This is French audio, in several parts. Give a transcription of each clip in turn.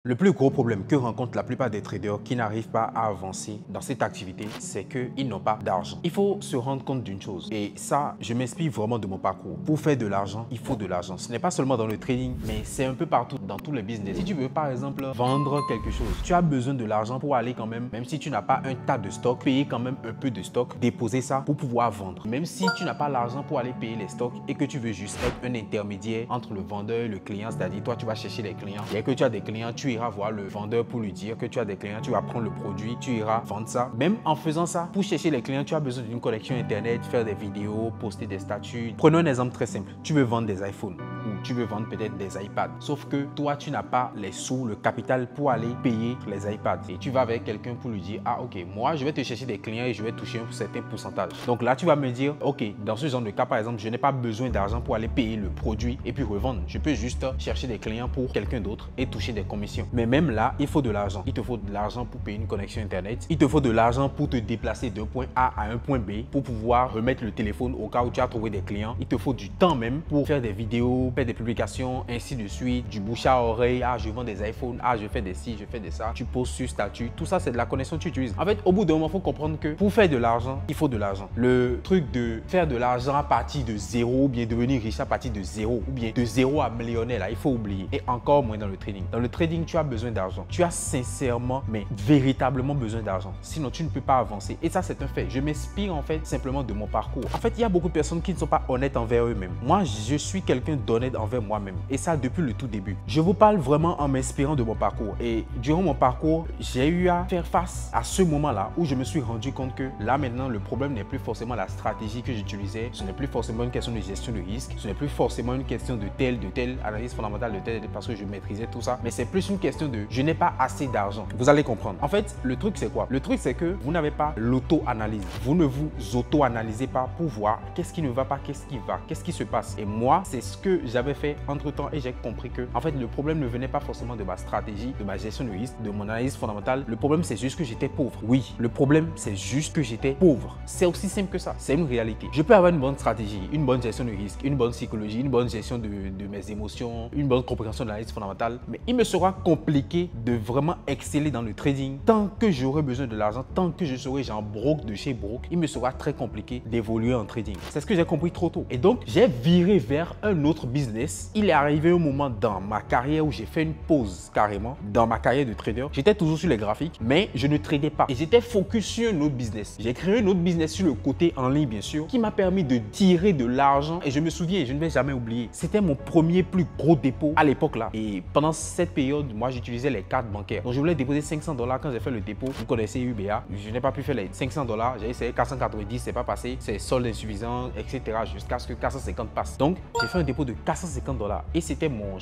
Le plus gros problème que rencontrent la plupart des traders qui n'arrivent pas à avancer dans cette activité, c'est qu'ils n'ont pas d'argent. Il faut se rendre compte d'une chose, et ça, je m'inspire vraiment de mon parcours. Pour faire de l'argent, il faut de l'argent. Ce n'est pas seulement dans le trading, mais c'est un peu partout, dans tous les business. Si tu veux, par exemple, vendre quelque chose, tu as besoin de l'argent pour aller quand même si tu n'as pas un tas de stock, payer quand même un peu de stock, déposer ça pour pouvoir vendre. Même si tu n'as pas l'argent pour aller payer les stocks et que tu veux juste être un intermédiaire entre le vendeur et le client, c'est-à-dire toi, tu vas chercher les clients. Dès que tu as des clients, tu iras voir le vendeur pour lui dire que tu as des clients, tu vas prendre le produit, tu iras vendre ça. Même en faisant ça, pour chercher les clients, tu as besoin d'une connexion internet, faire des vidéos, poster des statuts. Prenons un exemple très simple. Tu veux vendre des iPhones ou tu veux vendre peut-être des iPads. Sauf que toi, tu n'as pas les sous, le capital pour aller payer les iPads. Et tu vas avec quelqu'un pour lui dire, ah ok, moi je vais te chercher des clients et je vais toucher un certain pourcentage. Donc là, tu vas me dire, ok, dans ce genre de cas, par exemple, je n'ai pas besoin d'argent pour aller payer le produit et puis revendre. Je peux juste chercher des clients pour quelqu'un d'autre et toucher des commissions. Mais même là, il faut de l'argent. Il te faut de l'argent pour payer une connexion internet. Il te faut de l'argent pour te déplacer d'un point A à un point B pour pouvoir remettre le téléphone au cas où tu as trouvé des clients. Il te faut du temps même pour faire des vidéos, faire des publications, ainsi de suite, du bouche à oreille. Ah, je vends des iPhones. Ah, je fais des ci, je fais des ça. Tu poses sur statut. Tout ça, c'est de la connexion que tu utilises. En fait, au bout d'un moment, il faut comprendre que pour faire de l'argent, il faut de l'argent. Le truc de faire de l'argent à partir de zéro ou bien devenir riche à partir de zéro ou bien de zéro à millionnaire, là, il faut oublier. Et encore moins dans le trading. Dans le trading, tu as besoin d'argent. Tu as sincèrement, mais véritablement besoin d'argent. Sinon, tu ne peux pas avancer. Et ça, c'est un fait. Je m'inspire en fait simplement de mon parcours. En fait, il y a beaucoup de personnes qui ne sont pas honnêtes envers eux-mêmes. Moi, je suis quelqu'un d'honnête envers moi-même. Et ça, depuis le tout début. Je vous parle vraiment en m'inspirant de mon parcours. Et durant mon parcours, j'ai eu à faire face à ce moment-là où je me suis rendu compte que là, maintenant, le problème n'est plus forcément la stratégie que j'utilisais. Ce n'est plus forcément une question de gestion de risque. Ce n'est plus forcément une question de telle analyse fondamentale, de telle, parce que je maîtrisais tout ça. Mais c'est plus une question de je n'ai pas assez d'argent. Vous allez comprendre. En fait, le truc, c'est quoi? Le truc, c'est que vous n'avez pas l'auto-analyse. Vous ne vous auto-analysez pas pour voir qu'est-ce qui ne va pas, qu'est-ce qui va, qu'est-ce qui se passe. Et moi, c'est ce que j'avais fait entre-temps et j'ai compris que, en fait, le problème ne venait pas forcément de ma stratégie, de ma gestion de risque, de mon analyse fondamentale. Le problème, c'est juste que j'étais pauvre. Oui, le problème, c'est juste que j'étais pauvre. C'est aussi simple que ça. C'est une réalité. Je peux avoir une bonne stratégie, une bonne gestion de risque, une bonne psychologie, une bonne gestion de mes émotions, une bonne compréhension de l'analyse fondamentale, mais il me sera compliqué de vraiment exceller dans le trading. Tant que j'aurai besoin de l'argent, tant que je serai genre broke de chez broke, il me sera très compliqué d'évoluer en trading. C'est ce que j'ai compris trop tôt. Et donc, j'ai viré vers un autre business. Il est arrivé un moment dans ma carrière où j'ai fait une pause carrément dans ma carrière de trader. J'étais toujours sur les graphiques, mais je ne tradais pas. Et j'étais focus sur un autre business. J'ai créé un autre business sur le côté en ligne, bien sûr, qui m'a permis de tirer de l'argent. Et je me souviens, et je ne vais jamais oublier, c'était mon premier plus gros dépôt à l'époque là. Et pendant cette période, moi, j'utilisais les cartes bancaires. Donc, je voulais déposer 500 $ quand j'ai fait le dépôt. Vous connaissez UBA. Je n'ai pas pu faire les 500 $. J'ai essayé 490, c'est pas passé. C'est solde insuffisant, etc. Jusqu'à ce que 450 passe. Donc, j'ai fait un dépôt de 450 $. Et c'était mon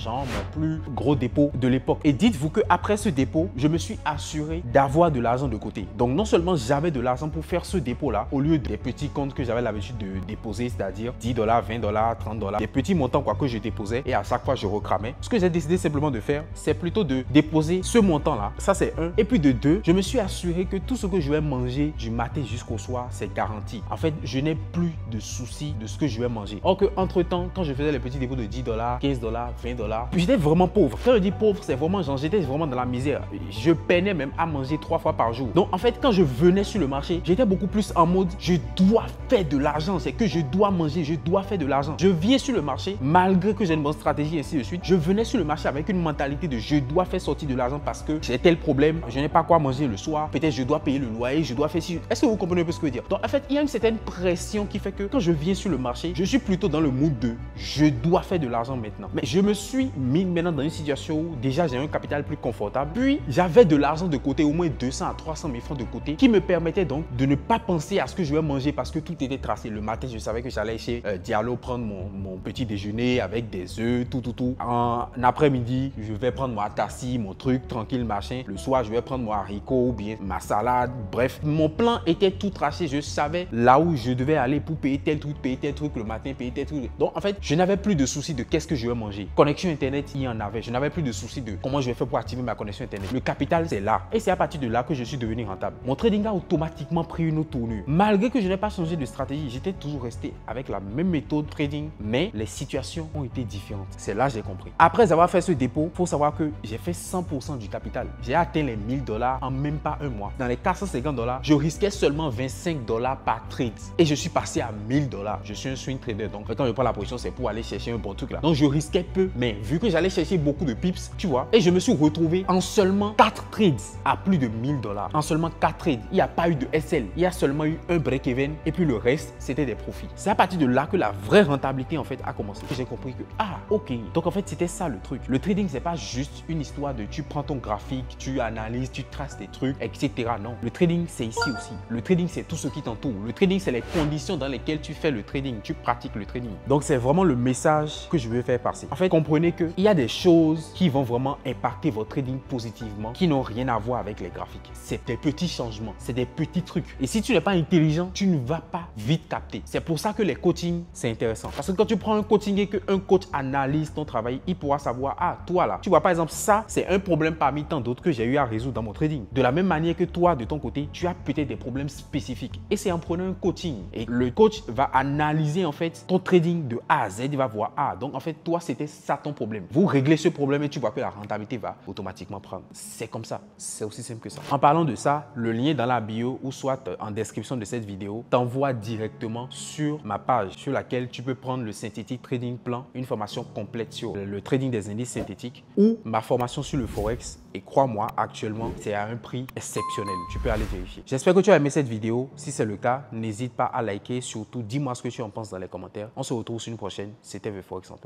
plus gros dépôt de l'époque. Et dites-vous qu'après ce dépôt, je me suis assuré d'avoir de l'argent de côté. Donc, non seulement j'avais de l'argent pour faire ce dépôt-là, au lieu des petits comptes que j'avais l'habitude de déposer, c'est-à-dire 10 $, 20 $, 30 $, des petits montants quoi que je déposais et à chaque fois je recramais. Ce que j'ai décidé simplement de faire, c'est plutôt de déposer ce montant-là. Ça, c'est un. Et puis de deux, je me suis assuré que tout ce que je vais manger du matin jusqu'au soir, c'est garanti. En fait, je n'ai plus de soucis de ce que je vais manger. Or que entre-temps, quand je faisais les petits dépôts de 10 $, 15 $, 20 $, j'étais vraiment pauvre. Quand je dis pauvre, c'est vraiment genre, j'étais vraiment dans la misère. Je peinais même à manger 3 fois par jour. Donc en fait, quand je venais sur le marché, j'étais beaucoup plus en mode, je dois faire de l'argent. C'est que je dois manger, je dois faire de l'argent. Je viens sur le marché, malgré que j'ai une bonne stratégie et ainsi de suite. Je venais sur le marché avec une mentalité de je dois faire sortir de l'argent parce que j'ai tel problème, je n'ai pas quoi manger le soir, peut-être je dois payer le loyer, je dois faire ci. Est-ce que vous comprenez un peu ce que je veux dire? Donc en fait, il y a une certaine pression qui fait que quand je viens sur le marché, je suis plutôt dans le mood de je dois faire de l'argent maintenant. Mais je me suis mis maintenant dans une situation où déjà j'ai un capital plus confortable, puis j'avais de l'argent de côté, au moins 200 à 300 000 francs de côté, qui me permettait donc de ne pas penser à ce que je vais manger parce que tout était tracé. Le matin, je savais que j'allais chez Diallo prendre mon petit déjeuner avec des œufs, tout. En après-midi, je vais prendre mon atassi, mon truc tranquille, machin. Le soir, je vais prendre mon haricot ou bien ma salade. Bref, mon plan était tout tracé. Je savais là où je devais aller pour payer tel truc le matin, payer tel truc. Donc, en fait, je n'avais plus de soucis. souci de qu'est-ce que je vais manger. Connexion Internet, il y en avait. Je n'avais plus de souci de comment je vais faire pour activer ma connexion Internet. Le capital, c'est là. Et c'est à partir de là que je suis devenu rentable. Mon trading a automatiquement pris une autre tournure. Malgré que je n'ai pas changé de stratégie, j'étais toujours resté avec la même méthode trading, mais les situations ont été différentes. C'est là que j'ai compris. Après avoir fait ce dépôt, il faut savoir que j'ai fait 100% du capital. J'ai atteint les 1000 $ en même pas un mois. Dans les 450 $, je risquais seulement 25 $ par trade. Et je suis passé à 1000 $. Je suis un swing trader. Donc, quand je prends la position, c'est pour aller chercher un bon truc là. Donc, je risquais peu. Mais vu que j'allais chercher beaucoup de pips, tu vois, et je me suis retrouvé en seulement 4 trades à plus de 1000 $. En seulement 4 trades. Il n'y a pas eu de SL. Il y a seulement eu un break-even. Et puis le reste, c'était des profits. C'est à partir de là que la vraie rentabilité, en fait, a commencé. J'ai compris que, ah, ok. Donc, en fait, c'était ça le truc. Le trading, c'est pas juste une histoire de tu prends ton graphique, tu analyses, tu traces tes trucs, etc. Non. Le trading, c'est ici aussi. Le trading, c'est tout ce qui t'entoure. Le trading, c'est les conditions dans lesquelles tu fais le trading. Tu pratiques le trading. Donc, c'est vraiment le message que je veux faire passer. En fait, comprenez qu'il y a des choses qui vont vraiment impacter votre trading positivement, qui n'ont rien à voir avec les graphiques. C'est des petits changements, c'est des petits trucs. Et si tu n'es pas intelligent, tu ne vas pas vite capter. C'est pour ça que les coachings, c'est intéressant. Parce que quand tu prends un coaching et qu'un coach analyse ton travail, il pourra savoir, ah, toi là, tu vois par exemple ça, c'est un problème parmi tant d'autres que j'ai eu à résoudre dans mon trading. De la même manière que toi, de ton côté, tu as peut-être des problèmes spécifiques. Et c'est en prenant un coaching. Et le coach va analyser en fait ton trading de A à Z, il va voir, ah, donc en fait, toi, c'était ça ton problème. Vous réglez ce problème et tu vois que la rentabilité va automatiquement prendre. C'est comme ça. C'est aussi simple que ça. En parlant de ça, le lien est dans la bio ou soit en description de cette vidéo t'envoie directement sur ma page sur laquelle tu peux prendre le Synthetic Trading Plan, une formation complète sur le trading des indices synthétiques ou ma formation sur le Forex. Et crois-moi, actuellement, c'est à un prix exceptionnel. Tu peux aller vérifier. J'espère que tu as aimé cette vidéo. Si c'est le cas, n'hésite pas à liker. Surtout, dis-moi ce que tu en penses dans les commentaires. On se retrouve sur une prochaine. C'était The Forex en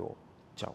Ciao.